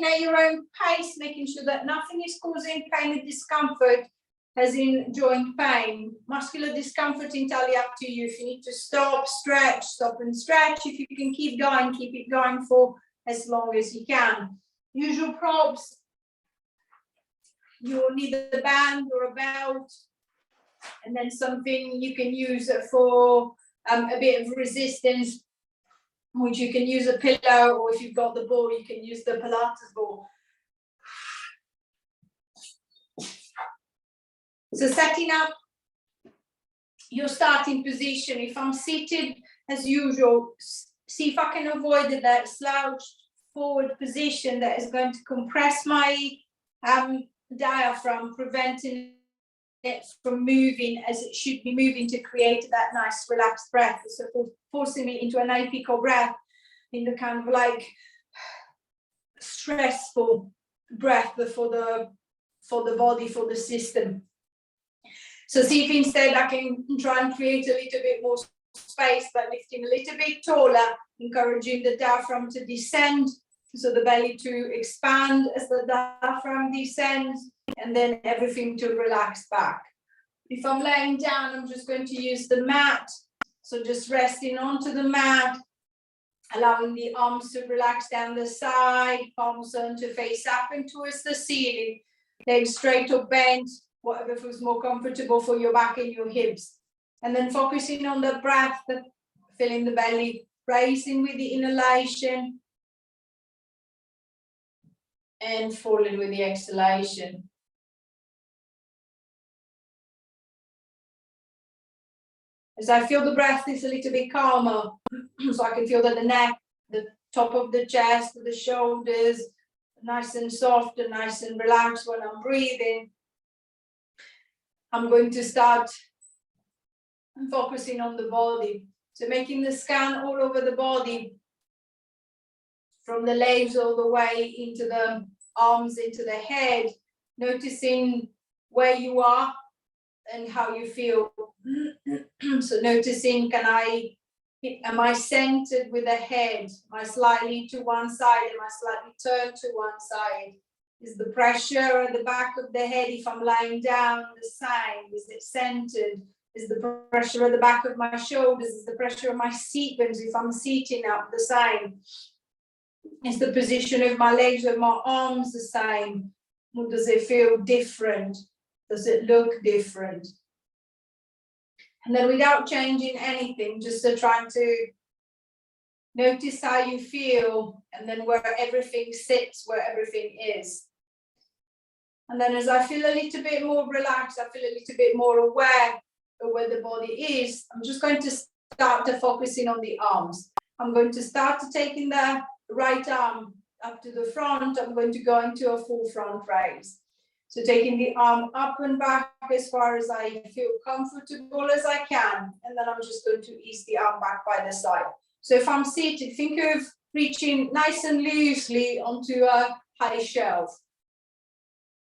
at your own pace, making sure that nothing is causing pain or discomfort, as in joint pain. Muscular discomfort, entirely up to you. If you need to stop, stretch, stop and stretch. If you can keep going, keep it going for as long as you can. Usual props, you'll need a band or a belt, and then something you can use for a bit of resistance, which you can use a pillow, or if you've got the ball, you can use the Pilates ball. So setting up your starting position. If I'm seated as usual, see if I can avoid that slouched forward position that is going to compress my diaphragm, preventing it from moving as it should be moving to create that nice relaxed breath. So forcing me into an apical breath, in the kind of like stressful breath for the body, for the system. So see if instead I can try and create a little bit more space by lifting a little bit taller, encouraging the diaphragm to descend, so the belly to expand as the diaphragm descends, and then everything to relax back. If I'm laying down, I'm just going to use the mat. So just resting onto the mat, allowing the arms to relax down the side, palms on to face up and towards the ceiling, legs straight or bent, whatever feels more comfortable for your back and your hips. And then focusing on the breath, filling the belly, raising with the inhalation and falling with the exhalation. As I feel the breath is a little bit calmer, so I can feel that the neck, the top of the chest, the shoulders, nice and soft and nice and relaxed when I'm breathing. I'm going to start focusing on the body. So making the scan all over the body, from the legs all the way into the arms, into the head, noticing where you are and how you feel. So noticing, am I centered with the head? Am I slightly to one side? Am I slightly turned to one side? Is the pressure at the back of the head, if I'm lying down, the same? Is it centered? Is the pressure at the back of my shoulders? Is the pressure of my seat bones, if I'm seating up, the same? Is the position of my legs, of my arms the same? Or does it feel different? Does it look different? And then without changing anything, just trying to notice how you feel, and then where everything sits, where everything is. And then as I feel a little bit more relaxed, I feel a little bit more aware of where the body is, I'm just going to start to focusing on the arms. I'm going to start to taking the right arm up to the front. I'm going to go into a full front raise. So taking the arm up and back as far as I feel comfortable as I can. And then I'm just going to ease the arm back by the side. So if I'm seated, think of reaching nice and loosely onto a high shelf.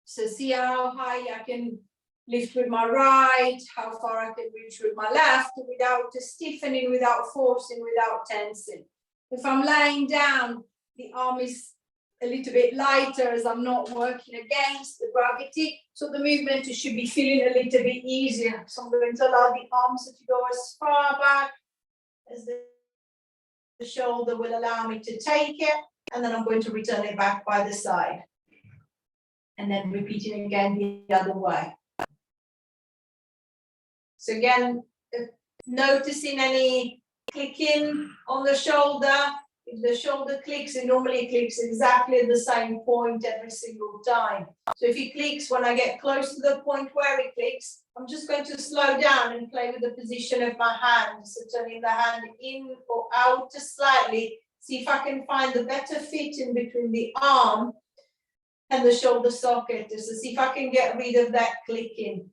So see how high I can lift with my right, how far I can reach with my left, without stiffening, without forcing, without tensing. If I'm laying down, the arm is a little bit lighter as I'm not working against the gravity. So the movement should be feeling a little bit easier. So I'm going to allow the arms to go as far back as the shoulder will allow me to take it. And then I'm going to return it back by the side. And then repeating again the other way. So again, noticing any clicking on the shoulder. If the shoulder clicks, it normally clicks exactly at the same point every single time. So if it clicks when I get close to the point where it clicks, I'm just going to slow down and play with the position of my hand. So turning the hand in or out just slightly. See if I can find the better fit in between the arm and the shoulder socket. So see if I can get rid of that clicking.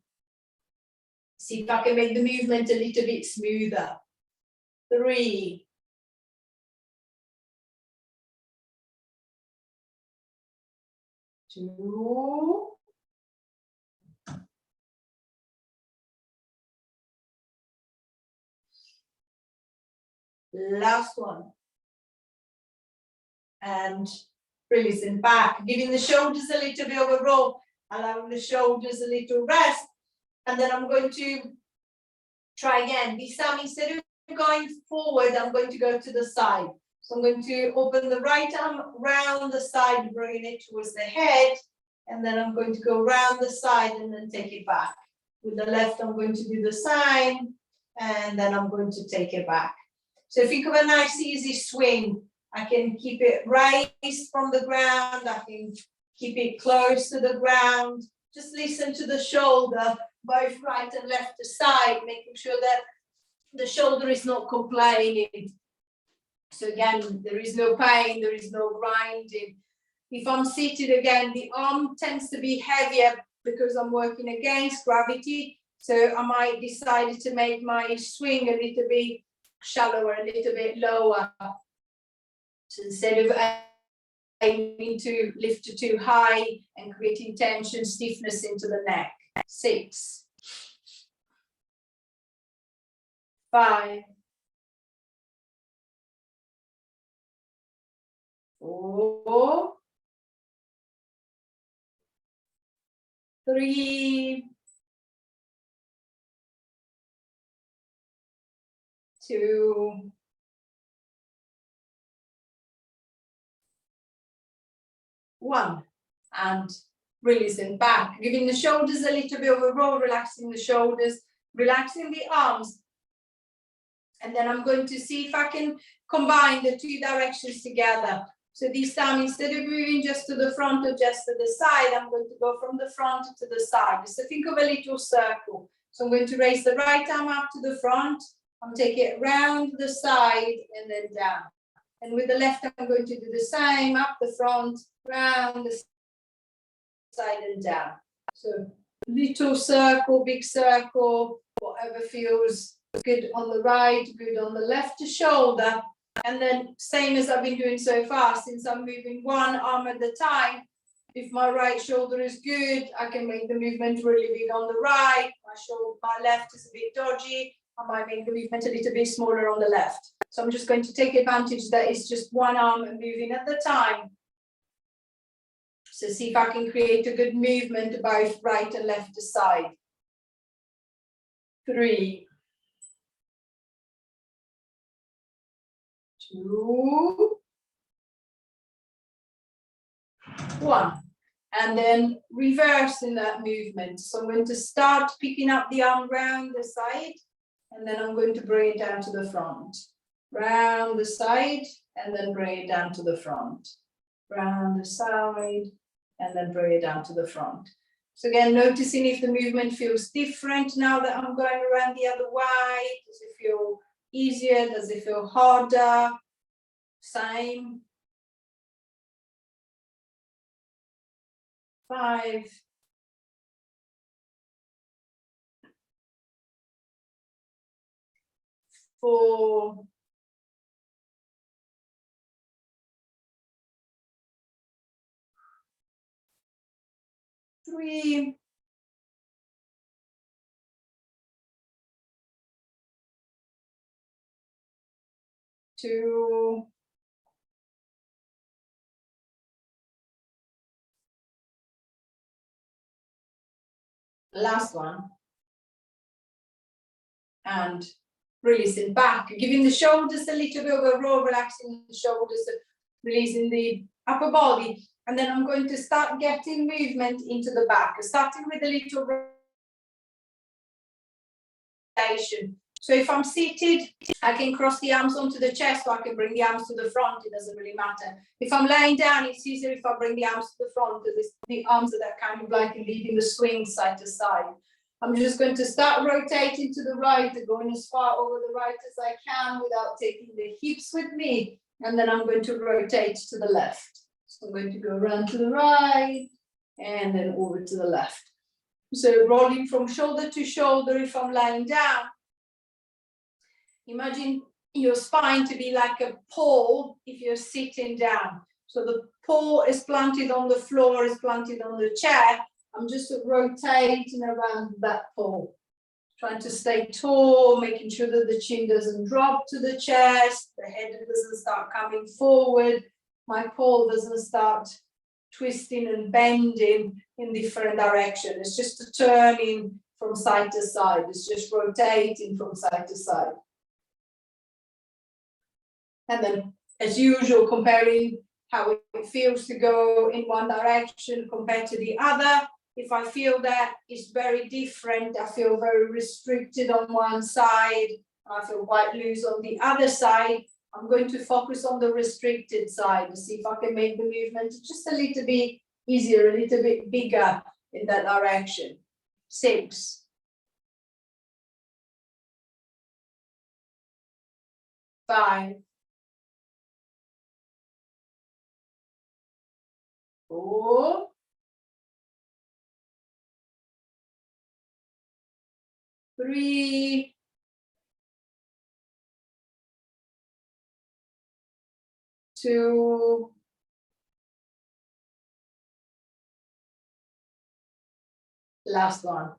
See if I can make the movement a little bit smoother. 3, 2, last one, and releasing back, giving the shoulders a little bit of a roll, allowing the shoulders a little rest. And then I'm going to try again. This time, instead of going forward, I'm going to go to the side. So I'm going to open the right arm round the side, bringing it towards the head. And then I'm going to go round the side and then take it back. With the left, I'm going to do the same. And then I'm going to take it back. So think of a nice, easy swing. I can keep it raised from the ground. I can keep it close to the ground. Just listen to the shoulder, both right and left side, making sure that the shoulder is not complaining. So again, there is no pain, there is no grinding. If I'm seated again, the arm tends to be heavier because I'm working against gravity. So I might decide to make my swing a little bit shallower, a little bit lower. So instead of aiming to lift too high and creating tension, stiffness into the neck. 6, 5, 4, 3, 2, 1, and releasing back, giving the shoulders a little bit of a roll, relaxing the shoulders, relaxing the arms. And then I'm going to see if I can combine the two directions together. So this time, instead of moving just to the front or just to the side, I'm going to go from the front to the side. So think of a little circle. So I'm going to raise the right arm up to the front. I'm take it round the side and then down. And with the left, I'm going to do the same, up the front, round the side and down. So little circle, big circle, whatever feels good on the right, good on the left shoulder. And then same as I've been doing so far, since I'm moving one arm at a time, if my right shoulder is good, I can make the movement really big on the right. My left is a bit dodgy, I might make the movement a little bit smaller on the left. So I'm just going to take advantage that it's just one arm moving at the time. So see if I can create a good movement both right and left side. 3, 2, 1. And then reversing that movement. So I'm going to start picking up the arm round the side, and then I'm going to bring it down to the front. Round the side, and then bring it down to the front. Round the side, and then bring it down to the front. So again, noticing if the movement feels different now that I'm going around the other way. Does it feel easier? Does it feel harder? Same. 5, 4, 3, 2, 1. And releasing back, giving the shoulders a little bit of a roll, relaxing the shoulders, releasing the upper body. And then I'm going to start getting movement into the back, starting with a little rotation. So if I'm seated, I can cross the arms onto the chest, or I can bring the arms to the front. It doesn't really matter. If I'm laying down, it's easier if I bring the arms to the front, because the arms are that kind of like leading the swing side to side. I'm just going to start rotating to the right, going as far over the right as I can without taking the hips with me. And then I'm going to rotate to the left. So I'm going to go around to the right and then over to the left. So rolling from shoulder to shoulder if I'm lying down. Imagine your spine to be like a pole if you're sitting down. So the pole is planted on the floor, is planted on the chair. I'm just rotating around that pole, trying to stay tall, making sure that the chin doesn't drop to the chest, the head doesn't start coming forward, my pole doesn't start twisting and bending in different directions. It's just a turning from side to side. It's just rotating from side to side. And then, as usual, comparing how it feels to go in one direction compared to the other. If I feel that it's very different, I feel very restricted on one side, I feel quite loose on the other side, I'm going to focus on the restricted side to see if I can make the movement just a little bit easier, a little bit bigger in that direction. 6. 5. 4. 3. 2. Last one.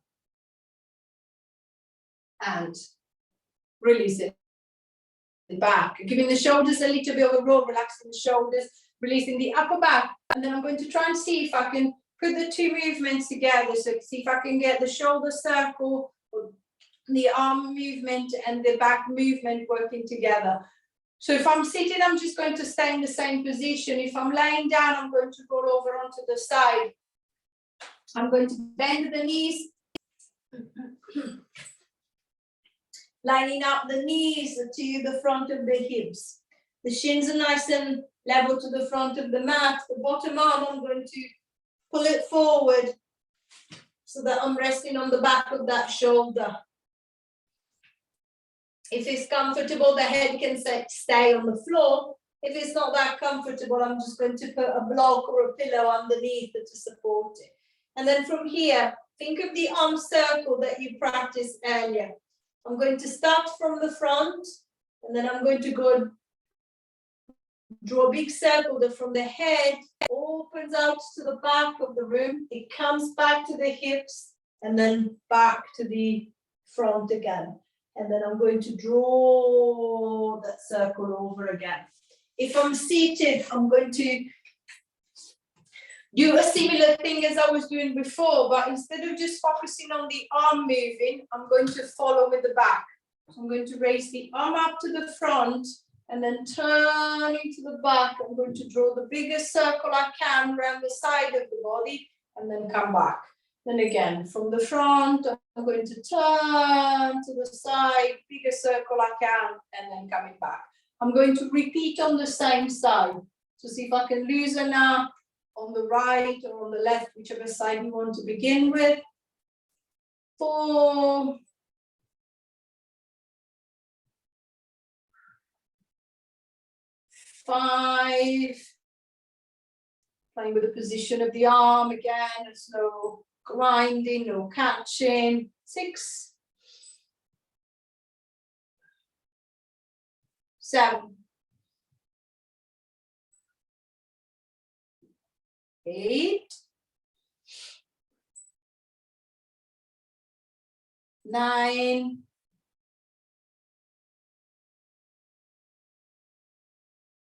And release it back, giving the shoulders a little bit of a roll, relaxing the shoulders, releasing the upper back. And then I'm going to try and see if I can put the two movements together. So see if I can get the shoulder circle, the arm movement and the back movement working together. So if I'm sitting, I'm just going to stay in the same position. If I'm laying down, I'm going to roll over onto the side. I'm going to bend the knees, lining up the knees to the front of the hips. The shins are nice and level to the front of the mat. The bottom arm, I'm going to pull it forward so that I'm resting on the back of that shoulder. If it's comfortable, the head can stay on the floor. If it's not that comfortable, I'm just going to put a block or a pillow underneath it to support it. And then from here, think of the arm circle that you practiced earlier. I'm going to start from the front, and then I'm going to go draw a big circle that from the head opens out to the back of the room. It comes back to the hips and then back to the front again. And then I'm going to draw that circle over again. If I'm seated, I'm going to do a similar thing as I was doing before, but instead of just focusing on the arm moving, I'm going to follow with the back. So I'm going to raise the arm up to the front and then turning to the back. I'm going to draw the biggest circle I can around the side of the body and then come back. Then again, from the front, I'm going to turn to the side, bigger circle I can, and then coming back. I'm going to repeat on the same side. So see if I can loosen up on the right or on the left, whichever side you want to begin with. 4. 5. Playing with the position of the arm again. There's no grinding, no catching. 6. 7. 8. 9.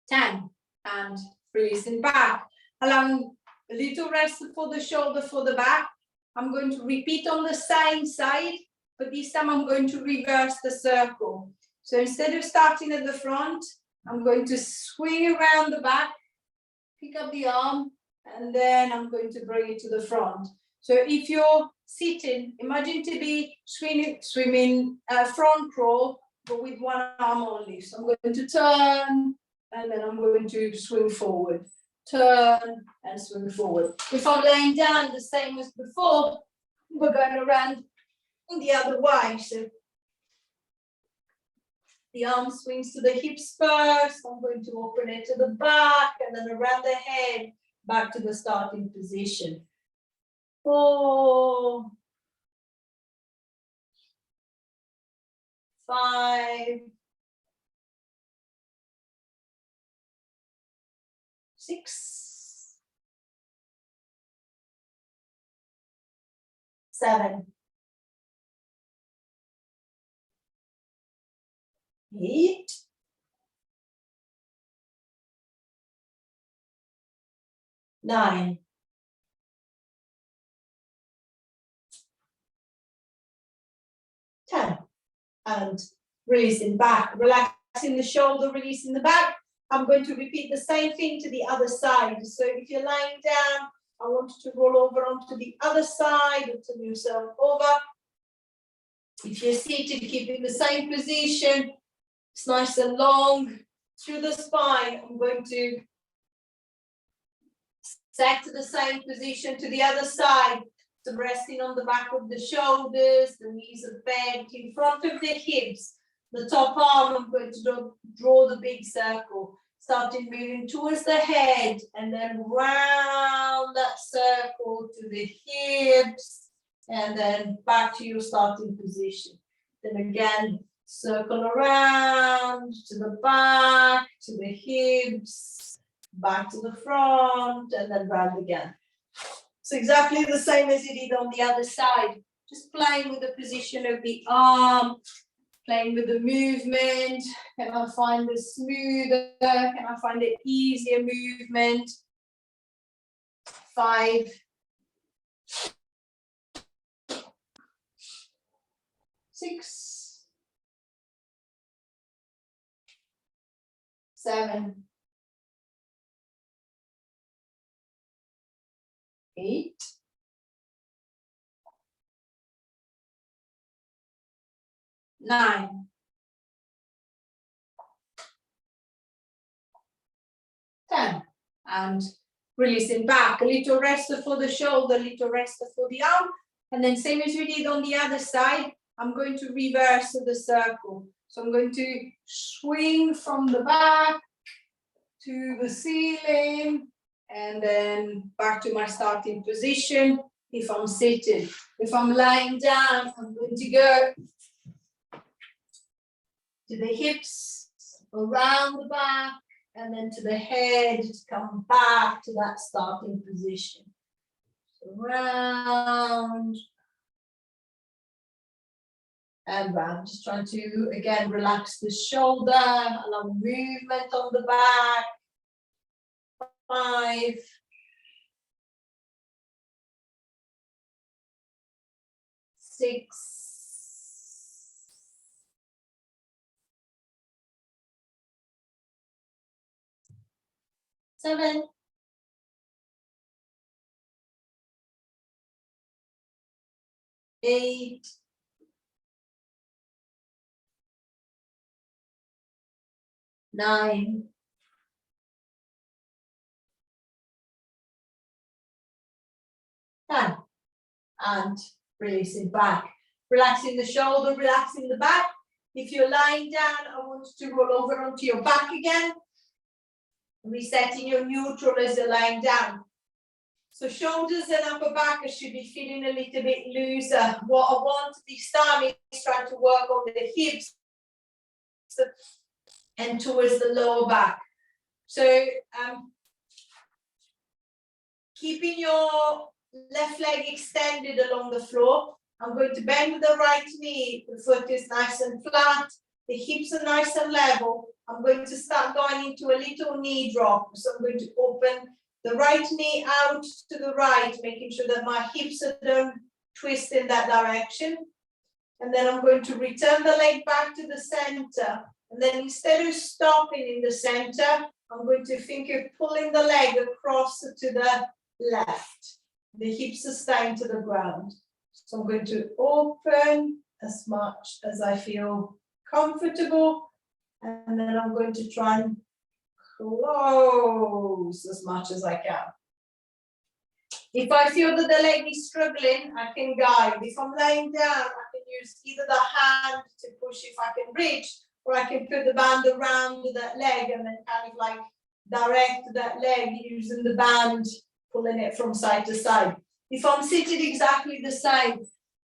10. And releasing back. Allowing a little rest for the shoulder, for the back. I'm going to repeat on the same side, but this time I'm going to reverse the circle. So instead of starting at the front, I'm going to swing around the back, pick up the arm, and then I'm going to bring it to the front. So if you're sitting, imagine to be swimming front crawl, but with one arm only. So I'm going to turn, and then I'm going to swing forward. Turn and swing forward. If I'm laying down, the same as before, we're going around the other way. So the arm swings to the hips first. I'm going to open it to the back and then around the head, back to the starting position. 4. 5. 6. 7. 8. 9, 10. And releasing back, relaxing the shoulder, releasing the back. I'm going to repeat the same thing to the other side. So if you're lying down, I want you to roll over onto the other side, turn yourself over. If you're seated, keep in the same position. It's nice and long through the spine. I'm going to set to the same position to the other side. So resting on the back of the shoulders, the knees are bent in front of the hips. The top arm, I'm going to draw the big circle, starting moving towards the head and then round that circle to the hips and then back to your starting position. Then again, circle around to the back, to the hips, back to the front and then round again. So exactly the same as you did on the other side, just playing with the position of the arm, playing with the movement. Can I find the smoother? Can I find the easier movement? 5, 6, 7, 8, 9, 10. And releasing back, a little rest for the shoulder, a little rest for the arm. And then same as we did on the other side, I'm going to reverse the circle. So I'm going to swing from the back to the ceiling and then back to my starting position if I'm sitting. If I'm lying down, I'm going to go to the hips, around the back, and then to the head, to come back to that starting position. So round and round. Just trying to, again, relax the shoulder, allow movement on the back. 5, 6, 7, 8, 9, 10. And releasing back. Relaxing the shoulder, relaxing the back. If you're lying down, I want you to roll over onto your back again. Resetting your neutral as you're lying down. So shoulders and upper back should be feeling a little bit looser. What I want this time is trying to work on the hips and towards the lower back. So keeping your left leg extended along the floor. I'm going to bend the right knee. The foot is nice and flat. The hips are nice and level. I'm going to start going into a little knee drop. So I'm going to open the right knee out to the right, making sure that my hips don't twist in that direction. And then I'm going to return the leg back to the center. And then instead of stopping in the center, I'm going to think of pulling the leg across to the left. The hips are staying to the ground. So I'm going to open as much as I feel comfortable. And then I'm going to try and close as much as I can. If I feel that the leg is struggling, I can guide. If I'm laying down, I can use either the hand to push if I can reach, or I can put the band around that leg and then kind of like direct that leg using the band, pulling it from side to side. If I'm seated exactly the same,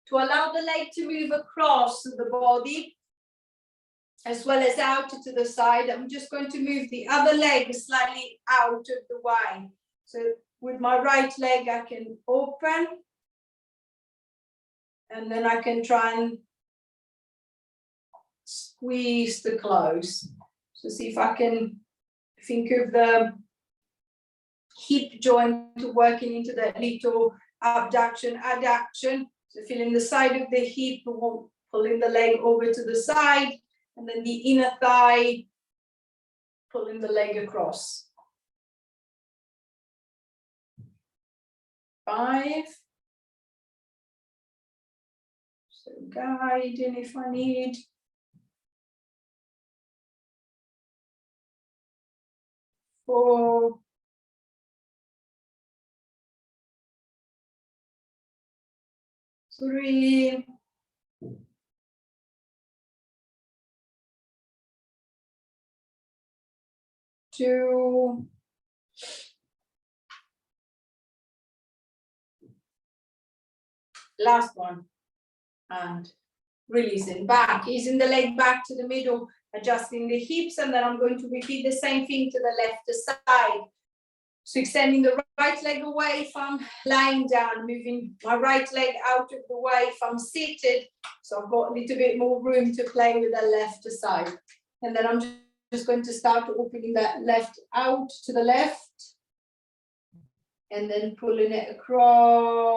to allow the leg to move across the body, as well as out to the side, I'm just going to move the other leg slightly out of the way. So with my right leg, I can open, and then I can try and squeeze to close. So see if I can think of the hip joint working into that little abduction, adduction. So feeling the side of the hip, pulling the leg over to the side, and then the inner thigh, pulling the leg across. 5. So guiding if I need. 4. 3. 2. Last one. And releasing back, easing the leg back to the middle, adjusting the hips, and then I'm going to repeat the same thing to the left side. So extending the right leg away if I'm lying down, moving my right leg out of the way if I'm seated. So I've got a little bit more room to play with the left side. And then I'm just going to start opening that left out to the left. And then pulling it across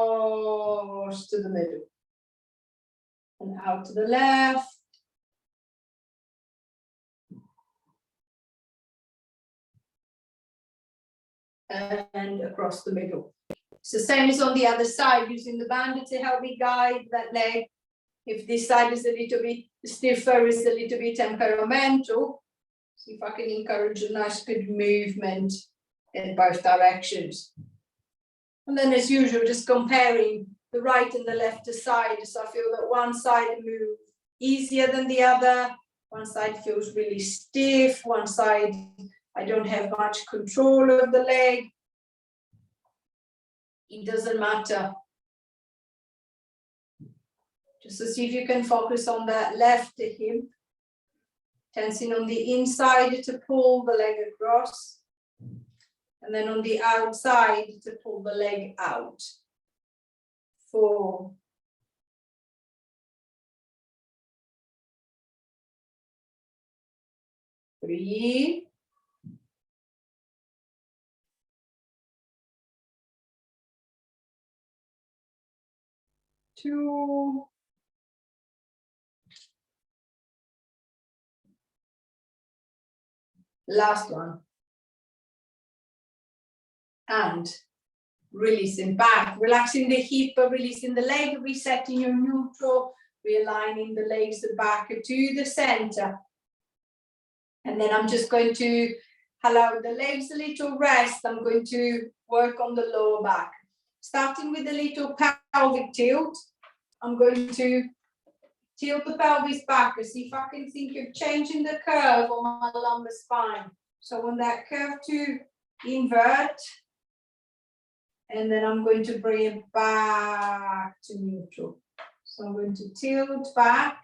to the middle. And out to the left. And across the middle. So same as on the other side, using the band to help me guide that leg. If this side is a little bit stiffer, is a little bit temperamental. See if I can encourage a nice good movement in both directions. And then as usual, just comparing the right and the left side. So I feel that one side moves easier than the other. One side feels really stiff. One side, I don't have much control of the leg. It doesn't matter. Just to see if you can focus on that left hip. Tensing on the inside to pull the leg across. And then on the outside to pull the leg out. 4. 3. 2. Last one. And releasing back, relaxing the hip, releasing the leg, resetting your neutral, realigning the legs back to the center. And then I'm just going to allow the legs a little rest. I'm going to work on the lower back. Starting with a little pelvic tilt. I'm going to tilt the pelvis back and see if I can think of changing the curve on my lumbar spine. So on that curve to invert. And then I'm going to bring it back to neutral. So I'm going to tilt back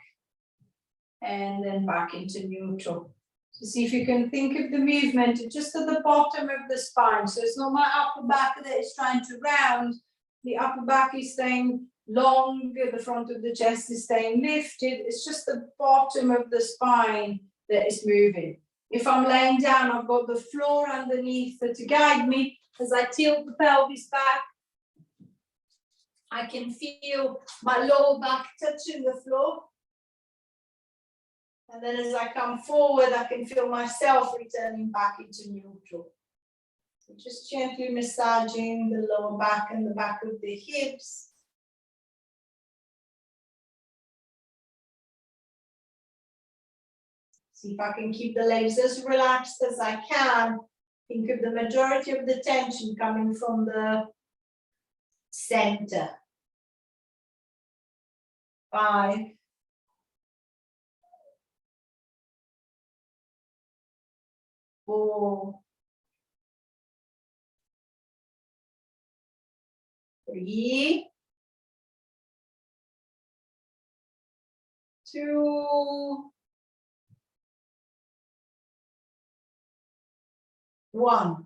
and then back into neutral. So see if you can think of the movement just at the bottom of the spine. So it's not my upper back that is trying to round. The upper back is staying long, the front of the chest is staying lifted. It's just the bottom of the spine that is moving. If I'm laying down, I've got the floor underneath to guide me. As I tilt the pelvis back, I can feel my lower back touching the floor. And then as I come forward, I can feel myself returning back into neutral. So just gently massaging the lower back and the back of the hips. See if I can keep the legs as relaxed as I can. Think of the majority of the tension coming from the center. 5. 4. 3. 2. 1.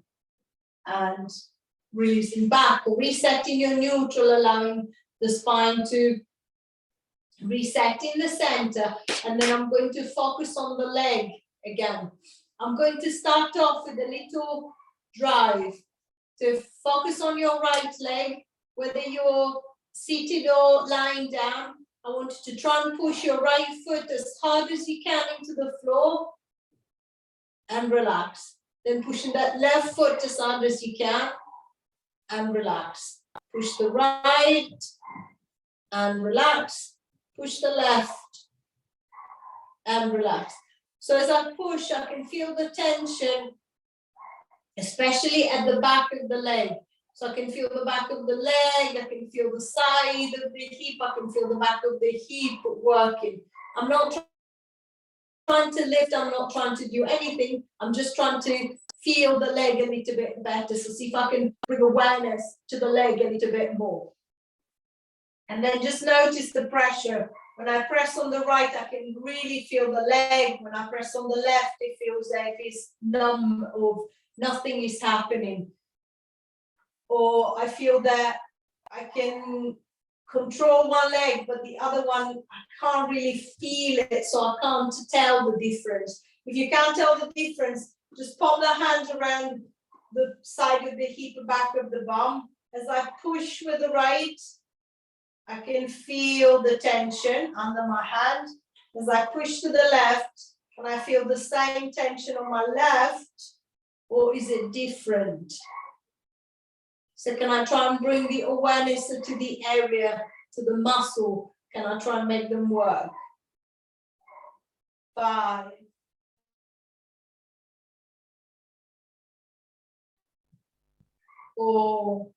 And releasing back, resetting your neutral, allowing the spine to reset in the center. And then I'm going to focus on the leg again. I'm going to start off with a little drive. So focus on your right leg, whether you're seated or lying down. I want you to try and push your right foot as hard as you can into the floor and relax. Then pushing that left foot as hard as you can and relax. Push the right and relax. Push the left and relax. So as I push, I can feel the tension, especially at the back of the leg. So I can feel the back of the leg, I can feel the side of the hip, I can feel the back of the hip working. I'm not trying to lift, I'm not trying to do anything. I'm just trying to feel the leg a little bit better. So see if I can bring awareness to the leg a little bit more. And then just notice the pressure. When I press on the right, I can really feel the leg. When I press on the left, it feels like it's numb or nothing is happening. Or I feel that I can control one leg, but the other one, I can't really feel it, so I can't tell the difference. If you can't tell the difference, just put the hands around the side of the hip, back of the bum. As I push with the right, I can feel the tension under my hand. As I push to the left, can I feel the same tension on my left, or is it different? So can I try and bring the awareness to the area, to the muscle? Can I try and make them work? 5. 4.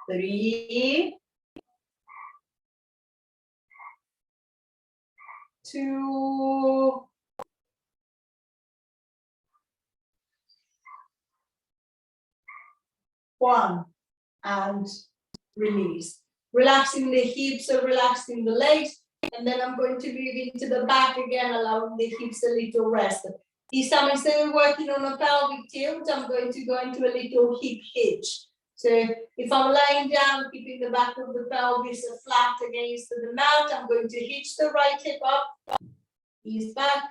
3. 2. 1. And release. Relaxing the hips or relaxing the legs. And then I'm going to move into the back again, allowing the hips a little rest. This time, instead of working on a pelvic tilt, I'm going to go into a little hip hitch. So if I'm lying down, keeping the back of the pelvis flat against the mat, I'm going to hitch the right hip up, ease back,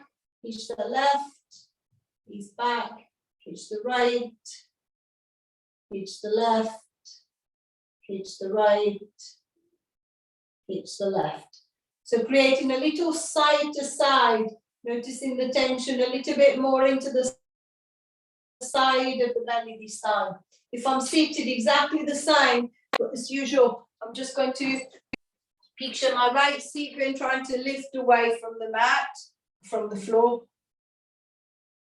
hitch the left, ease back, hitch the right, hitch the left, hitch the right, hitch the left. So creating a little side to side, noticing the tension a little bit more into the side of the belly this time. If I'm seated exactly the same, but as usual, I'm just going to picture my right seat and trying to lift away from the mat, from the floor.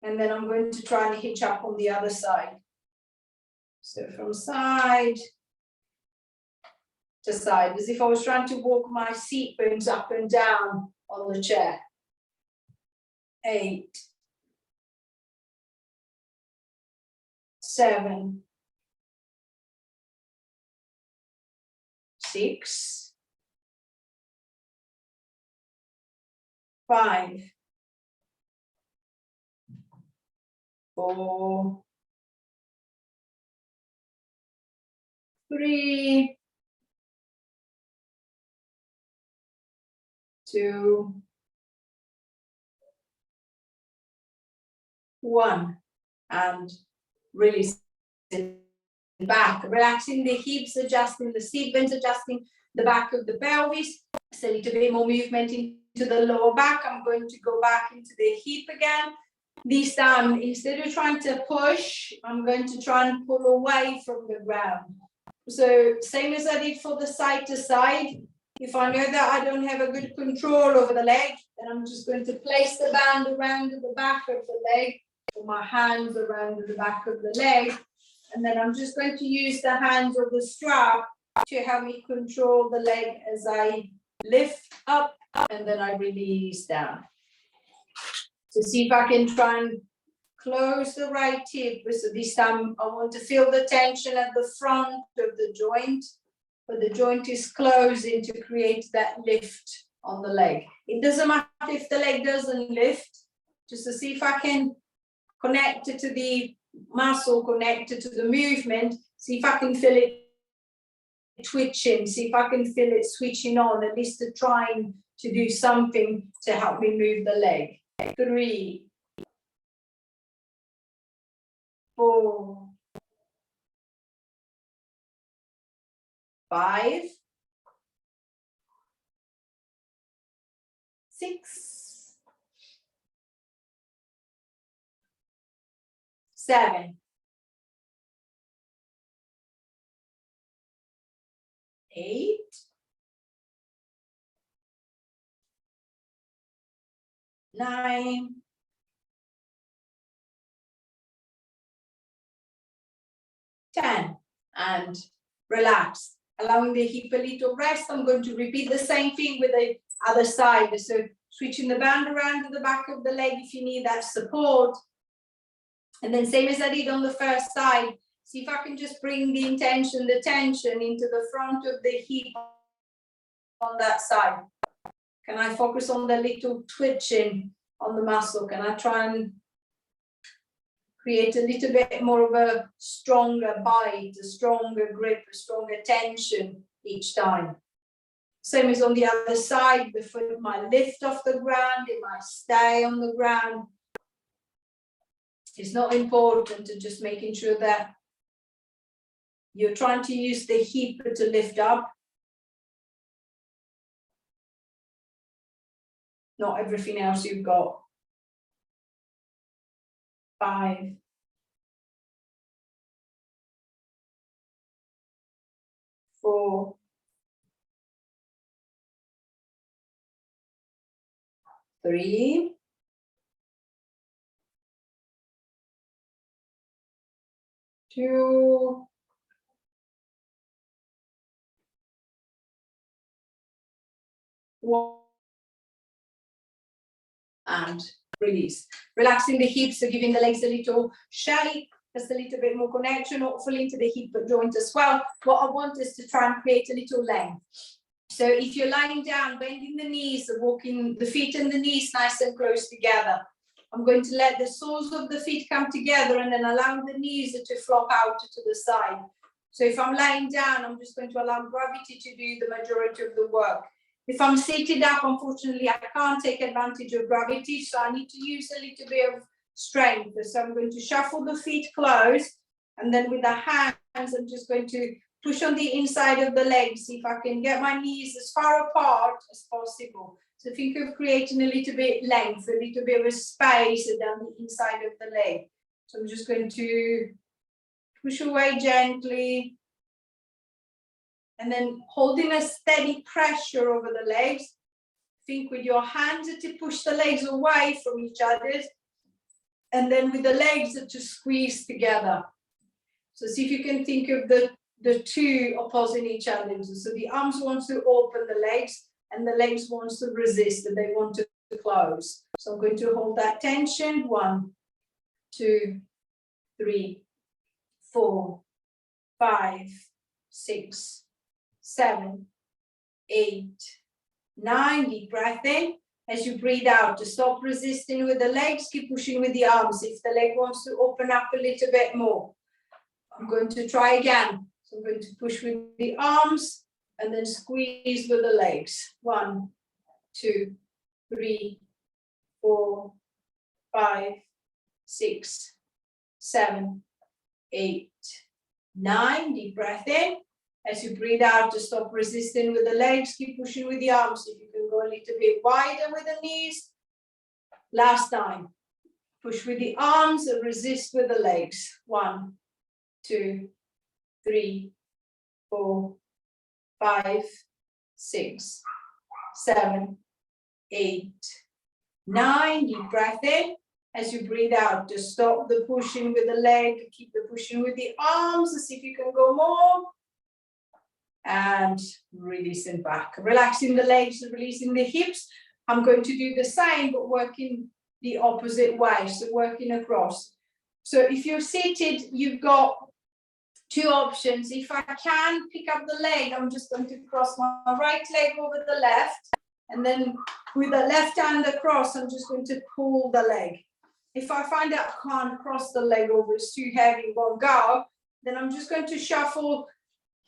And then I'm going to try and hitch up on the other side. So from side to side, as if I was trying to walk my seat bones up and down on the chair. 8. 7. 6. 5. 4. 3. 2. 1. And release it back, relaxing the hips, adjusting the seat bones, adjusting the back of the pelvis. So a little bit more movement into the lower back. I'm going to go back into the hip again. This time, instead of trying to push, I'm going to try and pull away from the ground. So same as I did for the side to side. If I know that I don't have a good control over the leg, then I'm just going to place the band around the back of the leg, or my hands around the back of the leg. And then I'm just going to use the hands of the strap to help me control the leg as I lift up and then I release down. So see if I can try and close the right hip. So this time I want to feel the tension at the front of the joint, but the joint is closing to create that lift on the leg. It doesn't matter if the leg doesn't lift, just to see if I can connect it to the muscle, connected to the movement, see if I can feel it twitching, see if I can feel it switching on, at least trying to do something to help me move the leg. 3, 4, 5, 6, 7, 8, 9, 10, and relax, allowing the hip a little rest. I'm going to repeat the same thing with the other side. So switching the band around to the back of the leg if you need that support. And then same as I did on the first side, see if I can just bring the intention, the tension into the front of the hip on that side. Can I focus on the little twitching on the muscle? Can I try and create a little bit more of a stronger bite, a stronger grip, a stronger tension each time? Same as on the other side, the foot might lift off the ground, it might stay on the ground. It's not important to just making sure that you're trying to use the hip to lift up. Not everything else you've got. 5, 4, 3, 2, 1, and release. Relaxing the hips, so giving the legs a little shake, just a little bit more connection, hopefully into the hip joint as well. What I want is to try and create a little length. So if you're lying down, bending the knees, walking the feet and the knees nice and close together. I'm going to let the soles of the feet come together and then allow the knees to flop out to the side. So if I'm lying down, I'm just going to allow gravity to do the majority of the work. If I'm seated up, unfortunately, I can't take advantage of gravity, so I need to use a little bit of strength. So I'm going to shuffle the feet close, and then with the hands, I'm just going to push on the inside of the legs, see if I can get my knees as far apart as possible. So think of creating a little bit length, a little bit of a space down the inside of the leg. So I'm just going to push away gently, and then holding a steady pressure over the legs. Think with your hands to push the legs away from each other, and then with the legs to squeeze together. So see if you can think of the two opposing each other. So the arms want to open the legs, and the legs want to resist, and they want to close. So I'm going to hold that tension. 1, 2, 3, 4, 5, 6, 7, 8, 9. Deep breath in. As you breathe out, to stop resisting with the legs, keep pushing with the arms. If the leg wants to open up a little bit more, I'm going to try again. So I'm going to push with the arms and then squeeze with the legs. 1, 2, 3, 4, 5, 6, 7, 8, 9. Deep breath in. As you breathe out, to stop resisting with the legs, keep pushing with the arms. If you can go a little bit wider with the knees. Last time. Push with the arms and resist with the legs. 1, 2, 3, 4, 5, 6, 7, 8, 9. Deep breath in. As you breathe out, to stop the pushing with the leg, keep the pushing with the arms. See if you can go more. And releasing back. Relaxing the legs, releasing the hips. I'm going to do the same, but working the opposite way, so working across. So if you're seated, you've got 2 options. If I can pick up the leg, I'm just going to cross my right leg over the left, and then with the left hand across, I'm just going to pull the leg. If I find out I can't cross the leg over, it's too heavy, won't go, then I'm just going to shuffle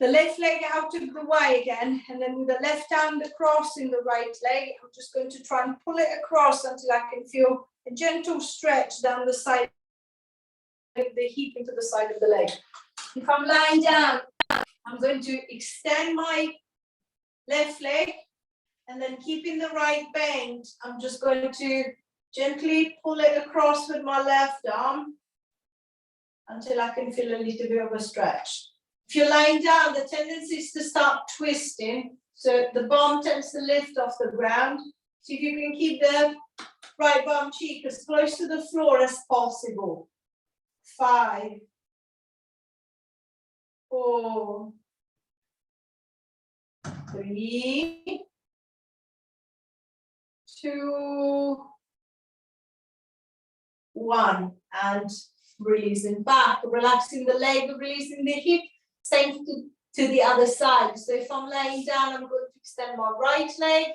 the left leg out of the way again, and then with the left hand across in the right leg, I'm just going to try and pull it across until I can feel a gentle stretch down the side the hip into the side of the leg. If I'm lying down, I'm going to extend my left leg and then keeping the right bend, I'm just going to gently pull it across with my left arm until I can feel a little bit of a stretch. If you're lying down, the tendency is to start twisting, so the bum tends to lift off the ground. So if you can keep the right bum cheek as close to the floor as possible. 5, 4, 3, 2, 1, and releasing back, relaxing the leg, releasing the hip, same to the other side. So if I'm laying down, I'm going to extend my right leg,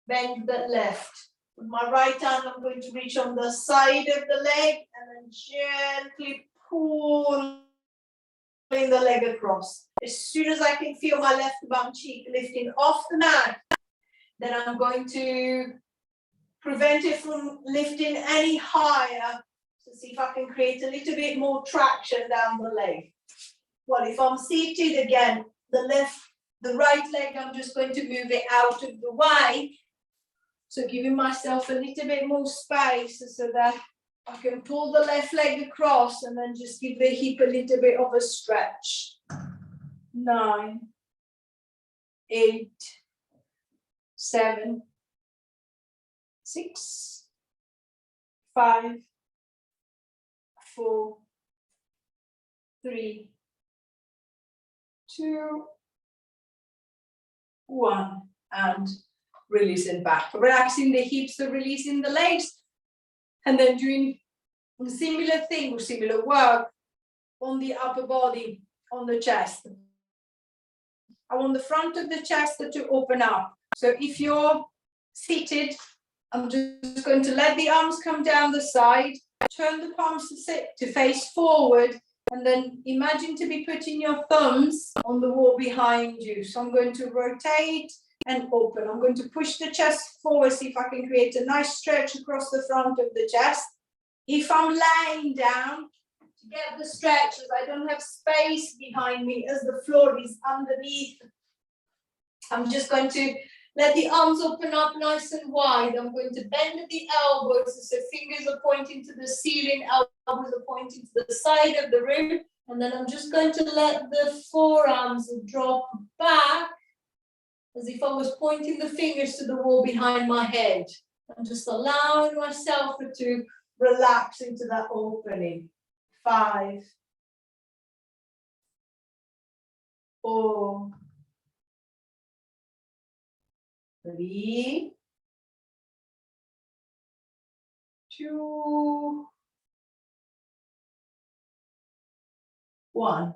bend the left. With my right hand, I'm going to reach on the side of the leg and then gently pull the leg across. As soon as I can feel my left bum cheek lifting off the mat, then I'm going to prevent it from lifting any higher to see if I can create a little bit more traction down the leg. Well, if I'm seated again, the right leg, I'm just going to move it out of the way. So giving myself a little bit more space so that I can pull the left leg across and then just give the hip a little bit of a stretch. 9, 8, 7, 6, 5, 4, 3, 2, 1, and releasing back. Relaxing the hips, so releasing the legs, and then doing a similar thing or similar work on the upper body, on the chest. I want the front of the chest to open up. So if you're seated, I'm just going to let the arms come down the side, turn the palms to face forward, and then imagine to be putting your thumbs on the wall behind you. So I'm going to rotate and open. I'm going to push the chest forward, see if I can create a nice stretch across the front of the chest. If I'm laying down, to get the stretch, as I don't have space behind me, as the floor is underneath, I'm just going to let the arms open up nice and wide. I'm going to bend the elbows, so fingers are pointing to the ceiling, elbows are pointing to the side of the room, and then I'm just going to let the forearms drop back, as if I was pointing the fingers to the wall behind my head. I'm just allowing myself to relax into that opening. 5, 4, 3, 2, 1,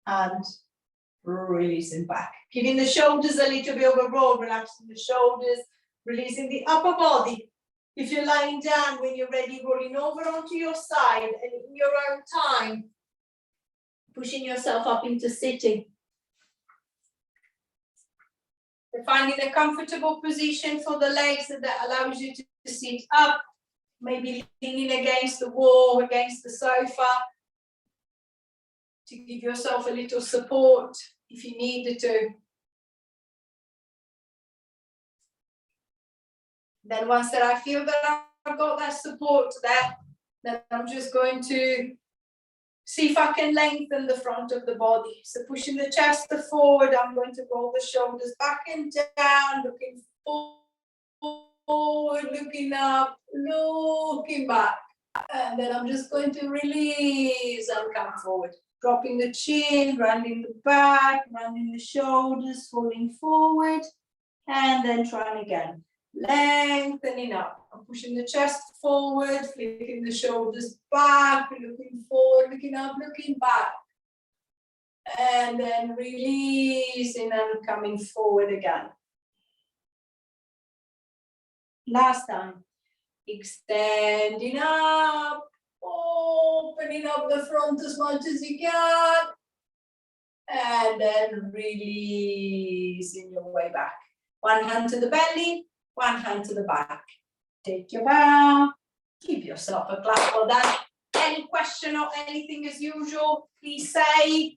and releasing back. Giving the shoulders a little bit of a roll, relaxing the shoulders, releasing the upper body. If you're lying down, when you're ready, rolling over onto your side and in your own time, pushing yourself up into sitting. So finding a comfortable position for the legs that allows you to sit up, maybe leaning against the wall, against the sofa, to give yourself a little support if you needed to. Then once that I feel that I've got that support there, then I'm just going to see if I can lengthen the front of the body. So pushing the chest forward, I'm going to roll the shoulders back and down, looking forward, looking up, looking back. And then I'm just going to release and come forward. Dropping the chin, rounding the back, rounding the shoulders, falling forward, and then trying again. Lengthening up. I'm pushing the chest forward, flipping the shoulders back, looking forward, looking up, looking back. And then releasing and coming forward again. Last time. Extending up, opening up the front as much as you can. And then releasing your way back. One hand to the belly, one hand to the back. Take your bow. Give yourself a clap for that. any question or anything as usual, please say.